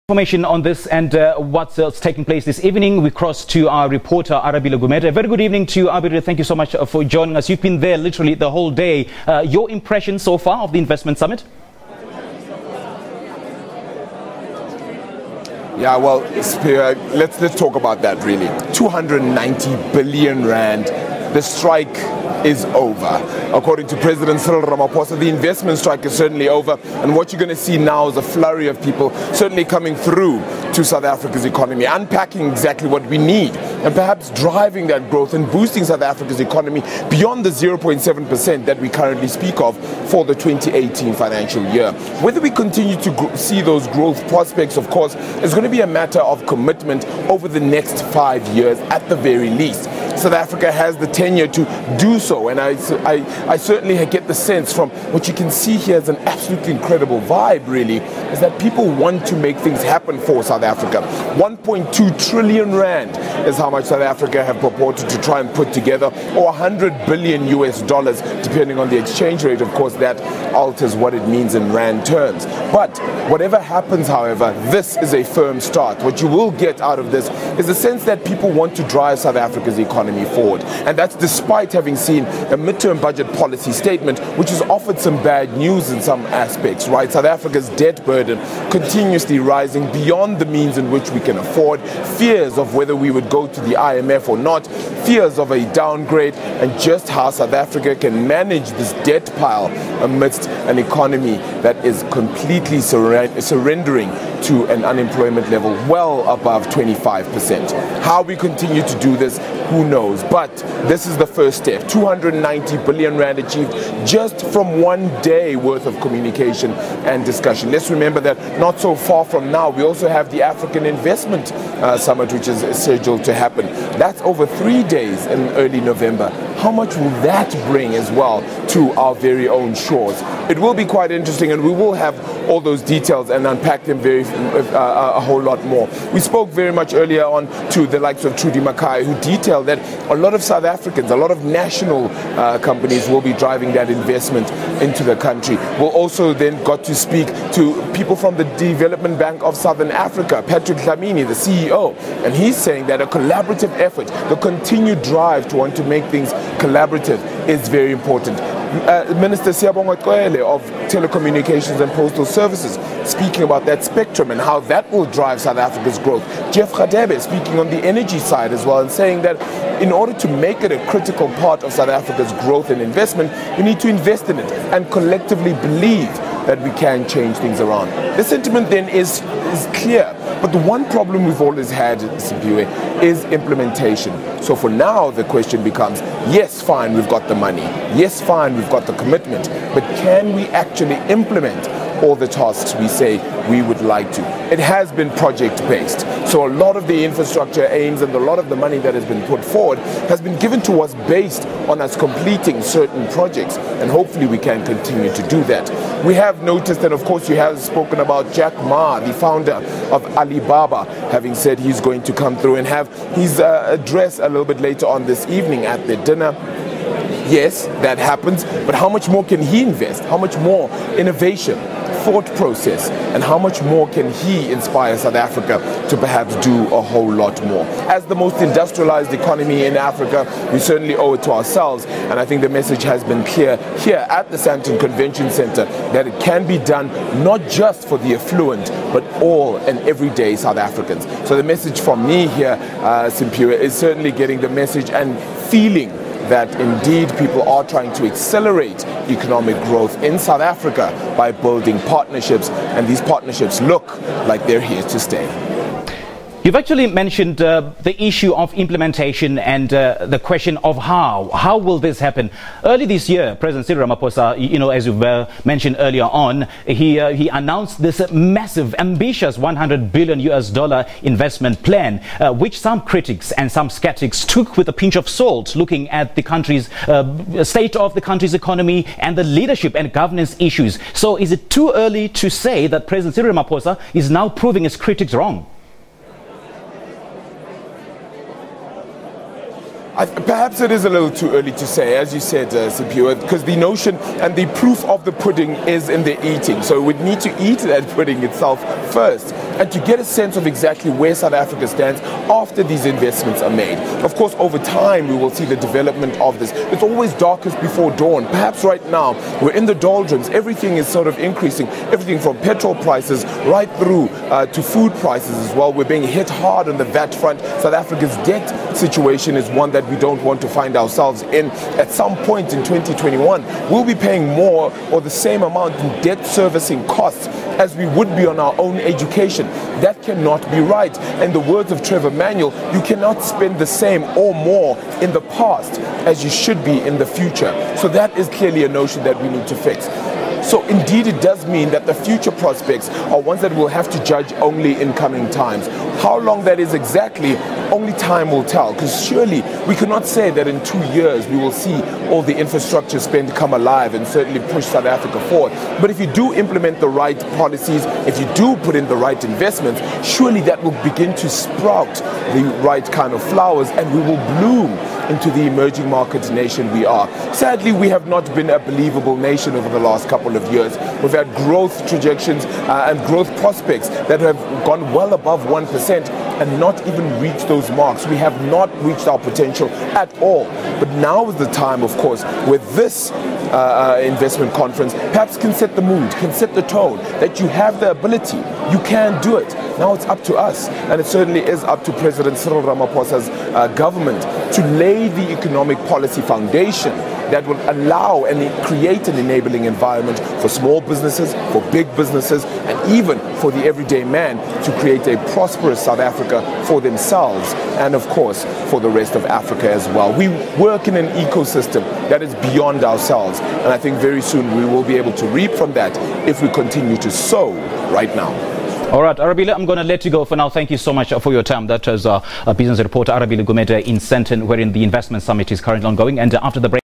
Information on this and what's taking place this evening. We cross to our reporter ARABILE GUMEDE. Very good evening to you, ARABILE. Thank you so much for joining us. You've been there literally the whole day. Your impression so far of the investment summit? Yeah, well, let's talk about that really. 290 billion rand. The strike is over. According to President Cyril Ramaphosa, the investment strike is certainly over, and what you're going to see now is a flurry of people certainly coming through to South Africa's economy, unpacking exactly what we need, and perhaps driving that growth and boosting South Africa's economy beyond the 0.7% that we currently speak of for the 2018 financial year. Whether we continue to see those growth prospects, of course, is going to be a matter of commitment over the next 5 years at the very least. South Africa has the tenure to do so, and I certainly get the sense from what you can see here as an absolutely incredible vibe really, is that people want to make things happen for South Africa. 1.2 trillion rand is how much South Africa have purported to try and put together, or 100 billion US dollars, depending on the exchange rate. Of course, that alters what it means in rand terms. But whatever happens, however, this is a firm start. What you will get out of this is the sense that people want to drive South Africa's economy forward, and that's despite having seen a midterm budget policy statement which has offered some bad news in some aspects, right? South Africa's debt burden continuously rising beyond the means in which we can afford, fears of whether we would go to the IMF or not, fears of a downgrade, and just how South Africa can manage this debt pile amidst an economy that is completely surrendering to an unemployment level well above 25%. How we continue to do this, who knows? But this is the first step. 290 billion rand achieved just from one day worth of communication and discussion. Let's remember that not so far from now, we also have the African Investment Summit, which is scheduled to happen. That's over 3 days in early November. How much will that bring as well to our very own shores? It will be quite interesting, and we will have all those details and unpack them a whole lot more. We spoke very much earlier on to the likes of Trudy Mackay, who detailed that a lot of South Africans, a lot of national companies will be driving that investment into the country. We'll also then got to speak to people from the Development Bank of Southern Africa, Patrick Dlamini, the CEO, and he's saying that a collaborative effort, the continued drive to want to make things collaborative is very important. Minister Siyabonga Cwele of Telecommunications and Postal Services speaking about that spectrum and how that will drive South Africa's growth. Jeff Radebe speaking on the energy side as well, and saying that in order to make it a critical part of South Africa's growth and investment, we need to invest in it and collectively believe that we can change things around. The sentiment then is clear, but the one problem we've always had at Simpiwe is implementation. So for now, the question becomes, yes, fine, we've got the money. Yes, fine, we've got the commitment, but can we actually implement all the tasks we say we would like to? It has been project-based, so a lot of the infrastructure aims and a lot of the money that has been put forward has been given to us based on us completing certain projects, and hopefully we can continue to do that. We have noticed, and of course you have spoken about Jack Ma, the founder of Alibaba, having said he's going to come through and have his address a little bit later on this evening at the dinner. Yes, that happens, but how much more can he invest? How much more innovation, thought process, and how much more can he inspire South Africa to perhaps do a whole lot more? As the most industrialized economy in Africa, we certainly owe it to ourselves, and I think the message has been clear here at the Sandton Convention Center that it can be done not just for the affluent, but all and everyday South Africans. So the message from me here, Simpiwe, is certainly getting the message and feeling that indeed people are trying to accelerate economic growth in South Africa by building partnerships, and these partnerships look like they're here to stay. You've actually mentioned the issue of implementation and the question of how. How will this happen? Early this year, President Cyril Ramaphosa, as you've mentioned earlier on, he announced this massive, ambitious 100 billion US dollar investment plan, which some critics and some skeptics took with a pinch of salt, looking at the country's state of the country's economy and the leadership and governance issues. So is it too early to say that President Cyril Ramaphosa is now proving his critics wrong? Perhaps it is a little too early to say, as you said, Simpiwe, because the notion and the proof of the pudding is in the eating. So we'd need to eat that pudding itself first. and to get a sense of exactly where South Africa stands after these investments are made. Of course, over time, we will see the development of this. It's always darkest before dawn. Perhaps right now, we're in the doldrums. Everything is sort of increasing, everything from petrol prices right through to food prices as well. We're being hit hard on the VAT front. South Africa's debt situation is one that we don't want to find ourselves in. At some point in 2021, we'll be paying more or the same amount in debt servicing costs as we would be on our own education. That cannot be right. In the words of Trevor Manuel, you cannot spend the same or more in the past as you should be in the future. So that is clearly a notion that we need to fix. So indeed it does mean that the future prospects are ones that we'll have to judge only in coming times. How long that is exactly, only time will tell, because surely we cannot say that in 2 years we will see all the infrastructure spend come alive and certainly push South Africa forward. But if you do implement the right policies, if you do put in the right investments, surely that will begin to sprout the right kind of flowers and we will bloom into the emerging market nation we are. Sadly, we have not been a believable nation over the last couple of years. We've had growth trajectories and growth prospects that have gone well above 1% and not even reached those marks. We have not reached our potential at all. But now is the time, of course, with this investment conference, perhaps can set the mood, can set the tone, that you have the ability, you can do it. Now it's up to us, and it certainly is up to President Cyril Ramaphosa's government to lay the economic policy foundation that will allow and create an enabling environment for small businesses, for big businesses, and even for the everyday man to create a prosperous South Africa for themselves and, of course, for the rest of Africa as well. We work in an ecosystem that is beyond ourselves, and I think very soon we will be able to reap from that if we continue to sow right now. All right, Arabile, I'm going to let you go for now. Thank you so much for your time. That was business reporter Arabile Gumede in Sandton, wherein the investment summit is currently ongoing. And after the break,